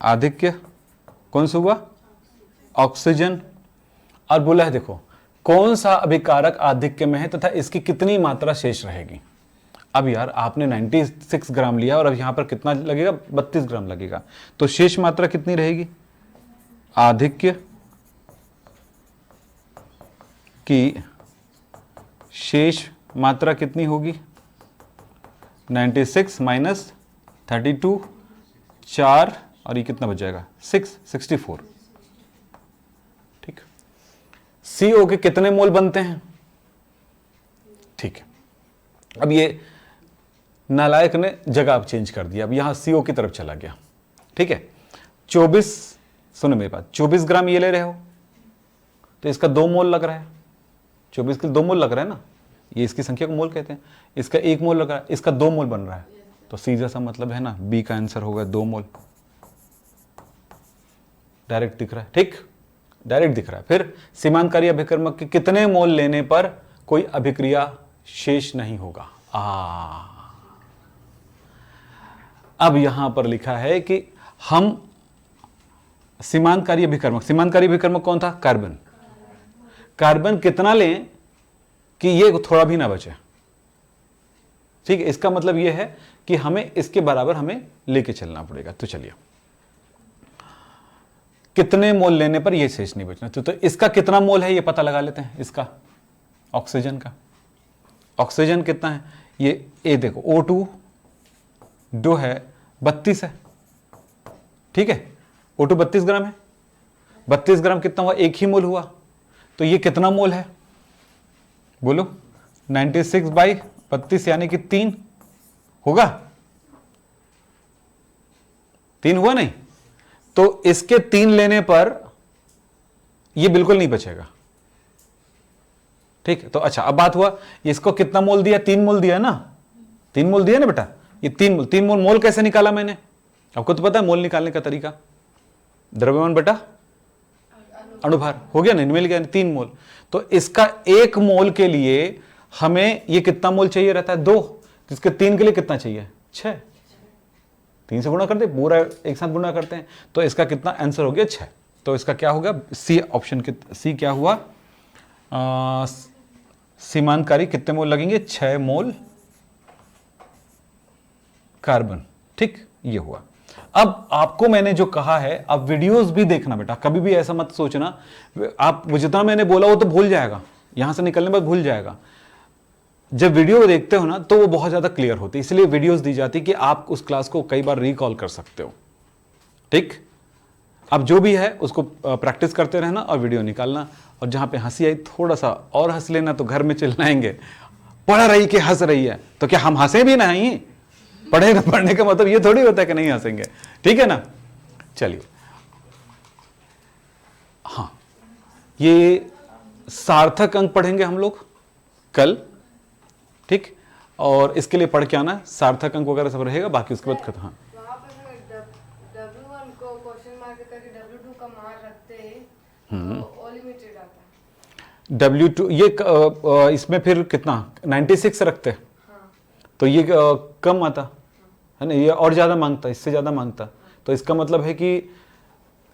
Speaker 1: आधिक्य कौन सा हुआ, ऑक्सीजन। और बोला है देखो कौन सा अभिकारक आधिक्य में है तथा इसकी कितनी मात्रा शेष रहेगी। अब यार आपने 96 ग्राम लिया और अब यहां पर कितना लगेगा, 32 ग्राम लगेगा, तो शेष मात्रा कितनी रहेगी, आधिक्य की शेष मात्रा कितनी होगी, 96 माइनस 32, 4 और ये कितना बच जाएगा, 64। ठीक, CO के कितने मोल बनते हैं। ठीक है, अब ये नालायक ने जगह चेंज कर दिया, अब यहां CO की तरफ चला गया। ठीक है, 24, सुनो मेरी बात, 24 ग्राम ये ले रहे हो तो इसका 2 मोल लग रहा है, 24 के 2 मोल लग रहा है ना, ये इसकी संख्या को मोल कहते हैं, इसका 1 मोल लग रहा है, इसका 2 मोल बन रहा है, तो सीधा सा मतलब है ना बी का आंसर होगा 2 मोल। डायरेक्ट दिख रहा है, ठीक, डायरेक्ट दिख रहा है। फिर सीमांतकारी अभिकर्मक के कितने मोल लेने पर कोई अभिक्रिया शेष नहीं होगा। अब यहां पर लिखा है कि हम सीमांतकारी अभिकर्मक कौन था, कार्बन। कार्बन कितना लें कि ये थोड़ा भी ना बचे। ठीक है, इसका मतलब यह है कि हमें इसके बराबर हमें लेके चलना पड़ेगा। तो चलिए, कितने मोल लेने पर यह शेष नहीं बचना, तो इसका कितना मोल है ये पता लगा लेते हैं। इसका ऑक्सीजन का, ऑक्सीजन कितना है, ये देखो O2 जो है 32 है। ठीक है, O2 32 ग्राम है, 32 ग्राम कितना हुआ, 1 ही मोल हुआ, तो ये कितना मोल है बोलो, 96/32 यानी कि 3 होगा, 3 हुआ नहीं, तो इसके 3 लेने पर ये बिल्कुल नहीं बचेगा। ठीक है, तो अच्छा अब बात हुआ इसको कितना मोल दिया, 3 मोल दिया ना, 3 मोल दिया ना बेटा, ये 3 मोल, मोल कैसे निकाला मैंने, आपको तो पता है मोल निकालने का तरीका, द्रव्यमान बटा अणुभार, हो गया ना, मिल गया 3 मोल। तो इसका 1 मोल के लिए हमें ये कितना मोल चाहिए रहता है, 2, जिसके 3 के लिए कितना चाहिए, 6, 3 से गुणा करते, पूरा एक साथ गुणा करते हैं, तो इसका कितना आंसर हो गया, 6। तो इसका क्या होगा, सी ऑप्शन, सी क्या हुआ, सीमांतकारी कितने मोल लगेंगे, 6 मोल कार्बन। ठीक, ये हुआ। अब आपको मैंने जो कहा है, आप वीडियोस भी देखना बेटा, कभी भी ऐसा मत सोचना आप जितना मैंने बोला वो तो भूल जाएगा, यहां से निकलने बाद भूल जाएगा। जब वीडियो देखते हो ना तो वो बहुत ज्यादा क्लियर होती है, इसलिए वीडियोस दी जाती कि आप उस क्लास को कई बार रिकॉल कर सकते हो। ठीक, अब जो भी है उसको प्रैक्टिस करते रहना और वीडियो निकालना, और जहां पे हंसी आई थोड़ा सा और हंस लेना, तो घर में चिल्लाएंगे पढ़ रही कि हंस रही है, तो क्या हम हंसे भी नहीं, पढ़ने का मतलब ये थोड़ी होता है कि नहीं हंसेंगे। ठीक है ना, चलिए, हाँ, ये सार्थक अंक पढ़ेंगे हम लोग कल। ठीक, और इसके लिए पढ़ के आना, सार्थक अंक वगैरह सब रहेगा, बाकी उसके बाद खत्म। हाँ,
Speaker 2: वहाँ पर W1 को क्वेश्चन मार्क करके W2 का मान रखते हैं तो all limited आता है।
Speaker 1: W2 ये इसमें फिर कितना 96 रखते हैं,
Speaker 2: हाँ।
Speaker 1: तो ये कम आता है ना, ये और ज़्यादा मांगता, इससे ज़्यादा मांगता, तो इसका मतलब है कि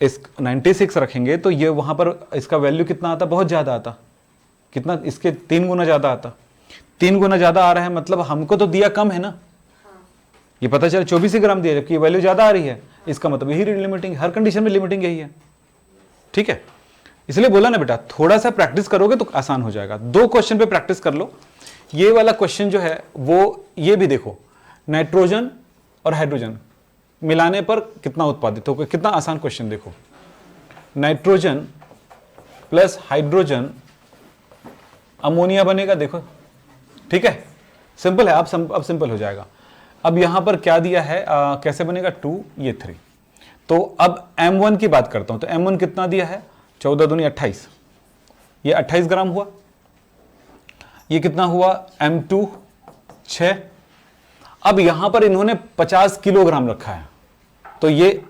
Speaker 1: इस 96 रखेंगे तो ये वहाँ पर इसका वैल्यू कितना आता, बहुत ज़्यादा आता, कितना, इसके 3 गुना ज़्यादा आता, 3 गुना ज़्यादा आ रहा है, मतलब हमको तो दिया कम है ना, ये पता चला 24 ग्राम दिया जबकि वैल्यू ज़्यादा आ रही है, इसका मतलब यही लिमिटिंग, हर कंडीशन में लिमिटिंग यही है। ठीक है, इसलिए बोला ना बेटा, थोड़ा सा प्रैक्टिस करोगे तो आसान हो जाएगा। 2 क्वेश्चन पे प्रैक्टिस कर लो। ये वाला क्वेश्चन जो है वो, ये भी देखो, नाइट्रोजन और हाइड्रोजन मिलाने पर कितना उत्पादित होगा, कितना आसान क्वेश्चन देखो, नाइट्रोजन प्लस हाइड्रोजन अमोनिया बनेगा, देखो। ठीक है, सिंपल है, अब सिंपल हो जाएगा। अब यहां पर क्या दिया है, कैसे बनेगा, 2, ये 3। तो अब M1 की बात करता हूं, तो M1 कितना दिया है, 14 दूनी 28, ये 28 ग्राम हुआ। ये कितना हुआ, M2 6। अब यहां पर इन्होंने 50 किलोग्राम रखा है, तो ये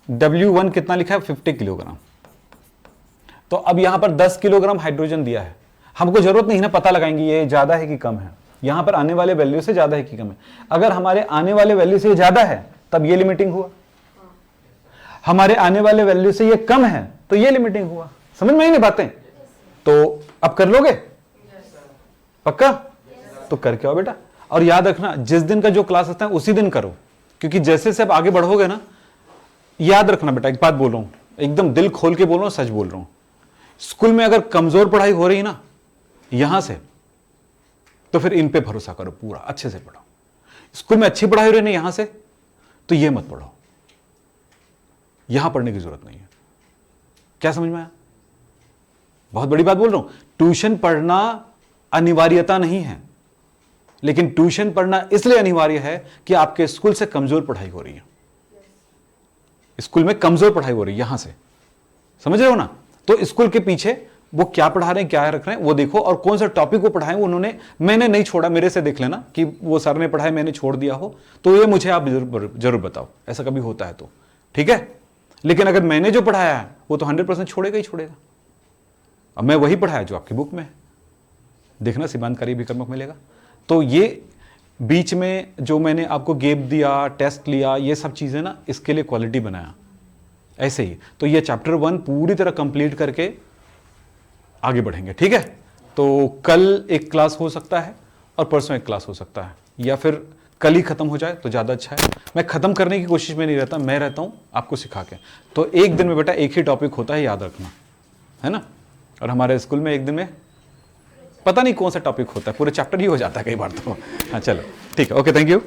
Speaker 1: W1 कितना लिखा है, 50 किलोग्राम। तो अब यहां पर 10 किलोग्राम हाइड्रोजन दिया है, हमको जरूरत नहीं ना, पता लगाएंगे ये ज्यादा है कि कम है, यहां पर आने वाले वैल्यू से ज्यादा है कि कम है। अगर हमारे आने वाले वैल्यू से ये ज्यादा है तब ये लिमिटिंग हुआ, हमारे आने वाले वैल्यू से ये कम है तो ये लिमिटिंग हुआ। समझ में आई नहीं बातें? तो अब कर लोगे पक्का? तो करके आओ बेटा। और याद रखना जिस दिन का जो क्लास आता है उसी दिन करो, क्योंकि जैसे से आप आगे बढ़ोगे ना, याद रखना बेटा, एक बात बोल रहा हूं, एकदम दिल खोल के बोल रहा हूं, सच बोल रहा हूं, स्कूल में अगर कमजोर पढ़ाई हो रही ना यहां से, तो फिर इन पे भरोसा करो, पूरा अच्छे से पढ़ो। स्कूल में अच्छी पढ़ाई हो रही ना यहां से, तो ये मत पढ़ो, यहां पढ़ने की जरूरत नहीं है। क्या समझ में आया? बहुत बड़ी बात बोल रहा हूं। ट्यूशन पढ़ना अनिवार्यता नहीं है, लेकिन ट्यूशन पढ़ना इसलिए अनिवार्य है कि आपके स्कूल से कमजोर पढ़ाई हो रही है, स्कूल में कमजोर पढ़ाई हो रही है यहां से, समझ रहे हो ना? तो स्कूल के पीछे वो क्या पढ़ा रहे हैं, क्या रख रहे हैं, वो देखो, और कौन सा टॉपिक वो पढ़ाए उन्होंने, मैंने नहीं छोड़ा, मेरे से देख लेना कि वो सर ने पढ़ाया मैंने छोड़ दिया हो, तो ये मुझे आप जरूर बताओ, ऐसा कभी होता है तो ठीक है। लेकिन अगर मैंने जो पढ़ाया है वो तो 100% छोड़ेगा ही छोड़ेगा। अब मैं वही पढ़ाया जो आपकी बुक में है, देखना सीमांतकारी विकर्मक मिलेगा। तो ये बीच में जो मैंने आपको गैप दिया, टेस्ट लिया, ये सब चीजें ना इसके लिए क्वालिटी बनाया ऐसे ही। तो ये चैप्टर 1 पूरी तरह कंप्लीट करके आगे बढ़ेंगे, ठीक है। तो कल एक क्लास हो सकता है और परसों एक क्लास हो सकता है, या फिर कल ही खत्म हो जाए तो ज़्यादा अच्छा है। मैं खत्म करने की कोशिश में नहीं रहता, मैं रहता हूँ आपको सिखा के। तो एक दिन में बेटा एक ही टॉपिक होता है, याद रखना है ना। और हमारे स्कूल में एक दिन में पता नहीं कौन सा टॉपिक होता है, पूरे चैप्टर ही हो जाता है कई बार तो। हाँ चलो ठीक है, ओके, थैंक यू।